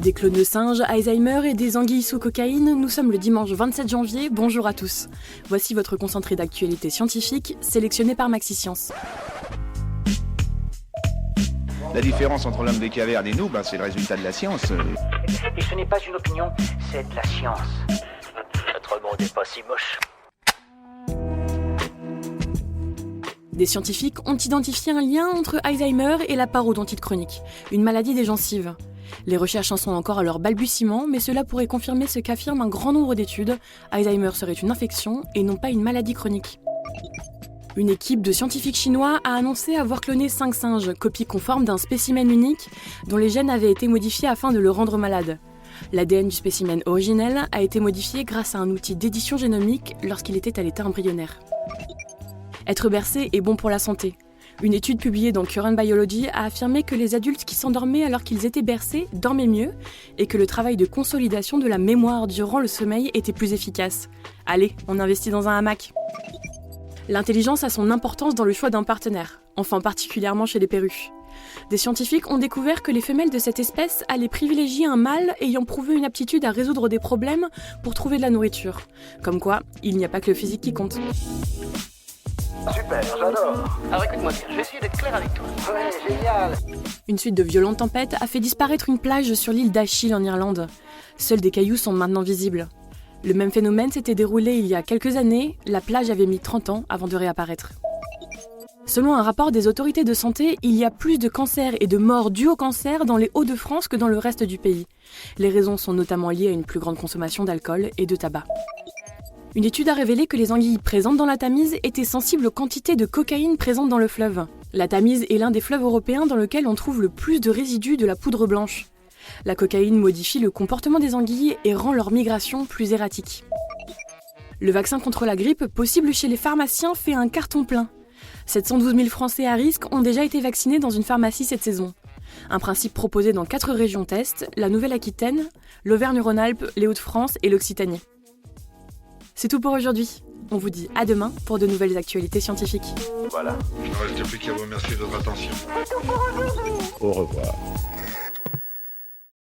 Des clones de singes, Alzheimer et des anguilles sous cocaïne, nous sommes le dimanche 27 janvier, bonjour à tous. Voici votre concentré d'actualité scientifique, sélectionné par Maxi-Science. La différence entre l'homme des cavernes et nous, c'est le résultat de la science. Et ce n'est pas une opinion, c'est de la science. Notre monde n'est pas si moche. Des scientifiques ont identifié un lien entre Alzheimer et la parodontite chronique, une maladie des gencives. Les recherches en sont encore à leur balbutiement, mais cela pourrait confirmer ce qu'affirment un grand nombre d'études. Alzheimer serait une infection et non pas une maladie chronique. Une équipe de scientifiques chinois a annoncé avoir cloné 5 singes, copie conforme d'un spécimen unique dont les gènes avaient été modifiés afin de le rendre malade. L'ADN du spécimen originel a été modifié grâce à un outil d'édition génomique lorsqu'il était à l'état embryonnaire. Être bercé est bon pour la santé. Une étude publiée dans Current Biology a affirmé que les adultes qui s'endormaient alors qu'ils étaient bercés dormaient mieux et que le travail de consolidation de la mémoire durant le sommeil était plus efficace. Allez, on investit dans un hamac. L'intelligence a son importance dans le choix d'un partenaire, enfin particulièrement chez les perruches. Des scientifiques ont découvert que les femelles de cette espèce allaient privilégier un mâle ayant prouvé une aptitude à résoudre des problèmes pour trouver de la nourriture. Comme quoi, il n'y a pas que le physique qui compte. Super, j'adore. Alors écoute-moi bien, je vais essayer d'être clair avec toi. Ouais, génial. Une suite de violentes tempêtes a fait disparaître une plage sur l'île d'Achille en Irlande. Seuls des cailloux sont maintenant visibles. Le même phénomène s'était déroulé il y a quelques années, la plage avait mis 30 ans avant de réapparaître. Selon un rapport des autorités de santé, il y a plus de cancers et de morts dus au cancer dans les Hauts-de-France que dans le reste du pays. Les raisons sont notamment liées à une plus grande consommation d'alcool et de tabac. Une étude a révélé que les anguilles présentes dans la Tamise étaient sensibles aux quantités de cocaïne présentes dans le fleuve. La Tamise est l'un des fleuves européens dans lequel on trouve le plus de résidus de la poudre blanche. La cocaïne modifie le comportement des anguilles et rend leur migration plus erratique. Le vaccin contre la grippe, possible chez les pharmaciens, fait un carton plein. 712 000 Français à risque ont déjà été vaccinés dans une pharmacie cette saison. Un principe proposé dans 4 régions test, la Nouvelle-Aquitaine, l'Auvergne-Rhône-Alpes, les Hauts-de-France et l'Occitanie. C'est tout pour aujourd'hui. On vous dit à demain pour de nouvelles actualités scientifiques. Voilà. Il ne reste plus qu'à vous remercier de votre attention. C'est tout pour aujourd'hui. Au revoir.